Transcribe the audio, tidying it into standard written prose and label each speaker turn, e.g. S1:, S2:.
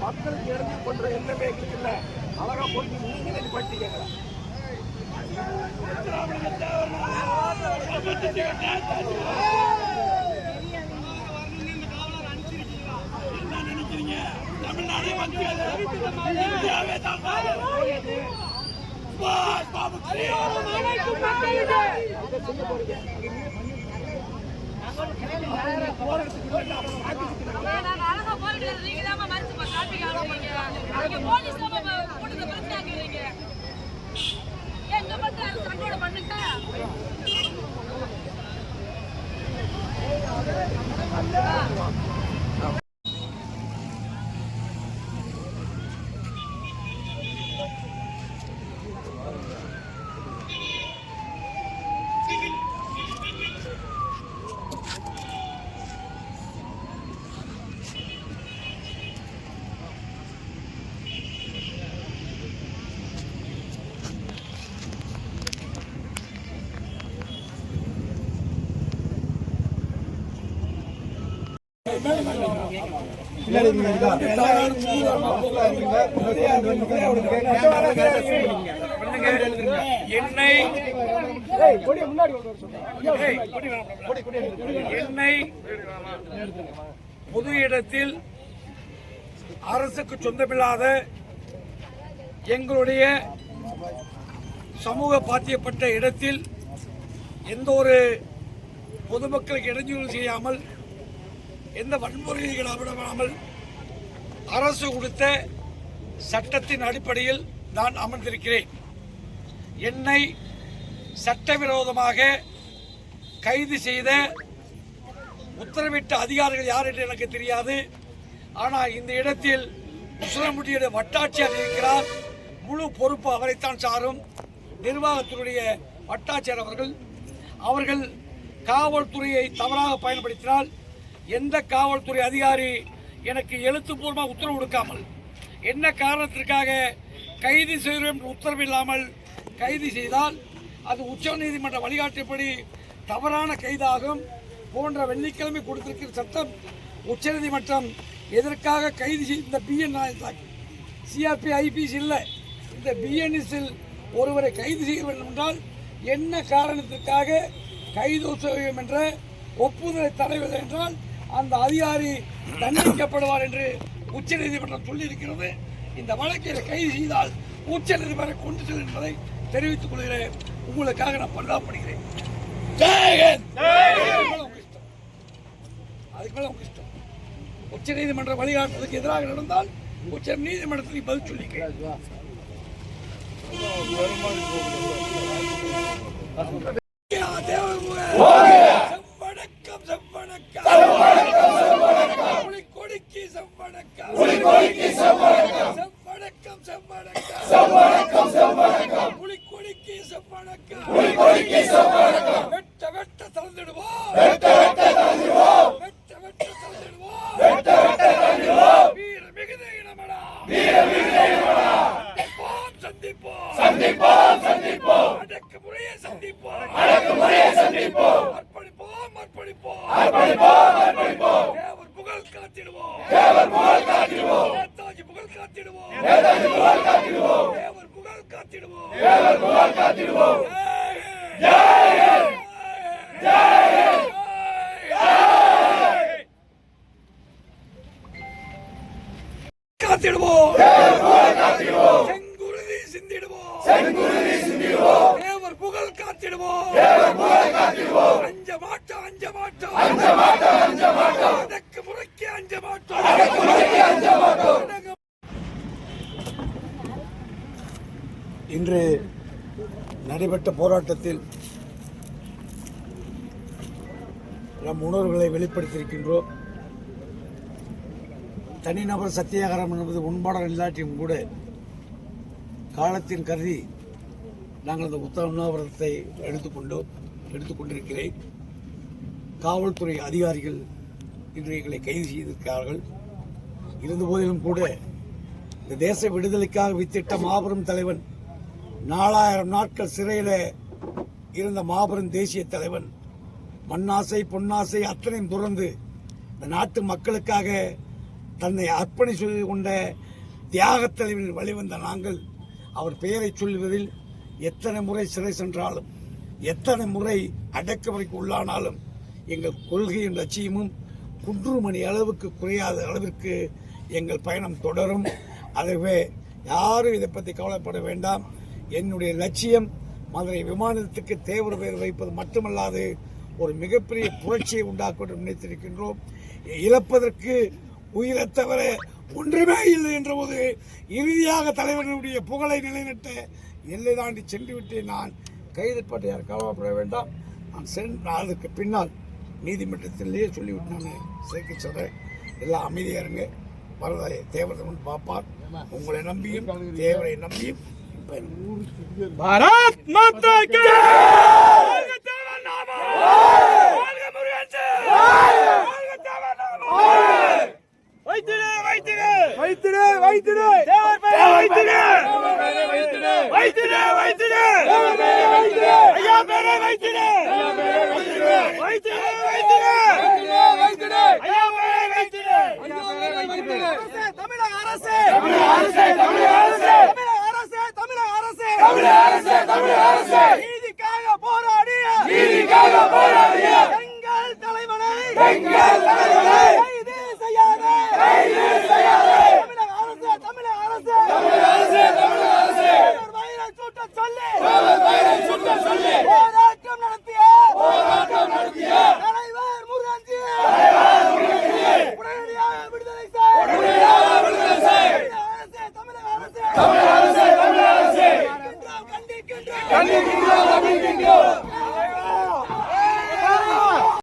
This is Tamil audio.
S1: மக்களுக்கு இறங்கி பண்ற எண்ணமே எங்களுக்கு இல்ல. அழகா போட்டு நீங்க பட்டி கேட்கலாம். என்ன நினைக்கிறீங்க? தமிழ்நாடு பொது இடத்தில் அரசுக்கு சொந்தமில்லாத எங்களுடைய சமூக பாத்தியப்பட்ட இடத்தில் எந்த ஒரு பொதுமக்களுக்கு இடைஞ்சல் செய்யாமல் எந்த வன்முறைகளை விடாமல் அரசு கொடுத்த சட்டத்தின் அடிப்படையில் நான் அமர்ந்திருக்கிறேன். என்னை சட்டவிரோதமாக கைது செய்த உத்தரவிட்ட அதிகாரிகள் யார் என்று எனக்கு தெரியாது. ஆனால் இந்த இடத்தில் உசிலம்பட்டியுடைய வட்டாட்சியர் இருக்கிறார். முழு பொறுப்பு அவரைத்தான் சாரும். நிர்வாகத்தினுடைய வட்டாட்சியர் அவர்கள் காவல்துறையை தவறாக பயன்படுத்தினால் எந்த காவல்துறை அதிகாரி எனக்கு எழுத்துப்பூர்வமாக உத்தரவு கொடுக்காமல் என்ன காரணத்திற்காக கைது செய்கிறோம் உத்தரவில்லாமல் கைது செய்தால் அது உச்சநீதிமன்ற வழிகாட்டியபடி தவறான கைதாகும் போன்ற வெள்ளிக்கிழமை கொடுத்திருக்கிற சட்டம் உச்சநீதிமன்றம் எதற்காக கைது செய்த இந்த பிஎன் சிஆர்பி ஐபிஎஸ் இல்லை, இந்த பிஎன்எஸ்ஸில் ஒருவரை கைது செய்ய வேண்டும் என்றால் என்ன காரணத்திற்காக கைது செய்யும் என்ற ஒப்புதலை தரவில்லை என்றால் அந்த அதிகாரி தண்டிக்கப்படுவார் என்று உச்சநீதிமன்றம் சொல்லியிருக்கிறது. இந்த வழக்கில் கைது செய்தால் உச்சநீதிமன்றம் கொண்டு செல்லும் என்பதை தெரிவித்துக் கொள்கிறேன். உங்களுக்காக நான் பரிதாபப்படுகிறேன். அதுக்கு மேல உங்க இஷ்டம். உச்ச நீதிமன்ற வழிகாட்டுறதுக்கு எதிராக நடந்தால் உச்ச நீதிமன்றத்துக்கு பதில் சொல்லிக்கிறேன். இன்று நடைபெற்ற போராட்டத்தில் நம் உணர்வுகளை வெளிப்படுத்தியிருக்கின்றோம். தனிநபர் சத்தியாகிரகம் என்பது உண்பாடல் இல்லாட்டியும் கூட காலத்தின் கருதி நாங்கள் அந்த உண்ணாவிரதத்தை எடுத்துக்கொண்டிருக்கிறேன். காவல்துறை அதிகாரிகள் இன்று எங்களை கைது செய்திருக்கிறார்கள். இருந்த போதிலும் கூட இந்த தேச விடுதலைக்காக வித்திட்ட மாபெரும் தலைவன், 4000 நாட்கள் சிறையில் இருந்த மாபெரும் தேசிய தலைவன், மண்ணாசை பொன்னாசை அத்தனையும் துறந்து இந்த நாட்டு மக்களுக்காக தன்னை அர்ப்பணித்து கொண்ட தியாக தலைவனில் வழிவந்த நாங்கள் அவர் பெயரை சொல்வதில் எத்தனை முறை சிறை சென்றாலும், எத்தனை முறை அடக்குமுறைக்கு உள்ளானாலும் எங்கள் கொள்கையின் லட்சியமும் குன்றுமணி அளவுக்கு குறையாத அளவிற்கு எங்கள் பயணம் தொடரும். ஆகவே யாரும் இதை பற்றி கவலைப்பட வேண்டாம். என்னுடைய லட்சியம் மதுரை விமான நிலையத்துக்கு தேவர் பெயர் வைப்பது மட்டுமல்லாது ஒரு மிகப்பெரிய புரட்சியை உண்டாக்க நினைத்திருக்கின்றோம். இழப்பதற்கு உயிரை தவிர ஒன்றுமே இல்லை என்ற போது இறுதியாக தலைவர்களுடைய புகழை நிலைநிறுத்த எல்லை தாண்டி சென்று விட்டு நான் கைதுப்பட்டு யார் கவலைப்பட வேண்டாம். நான் அதுக்கு பின்னால் நீதிமன்றத்திலேயே சொல்லிவிட்டு நான் சேர்க்க சொல்றேன். எல்லாம் அமைதியா இருங்க. வரதாய தேவதமன் பாப்பார். உங்களை நம்பியும் தேவரை நம்பியும்
S2: பாரத் மாதா கி எங்கள் தலைவனை கைது செய்யாதே. தமிழக அரசு வயிறை சுட்ட சொல்லி போராட்டம் நடத்திய தலைவர் முருகன்ஜி உடனடியாக விடுதலை செய். தமிழக அரசு கண்டிக்கின்றோம்.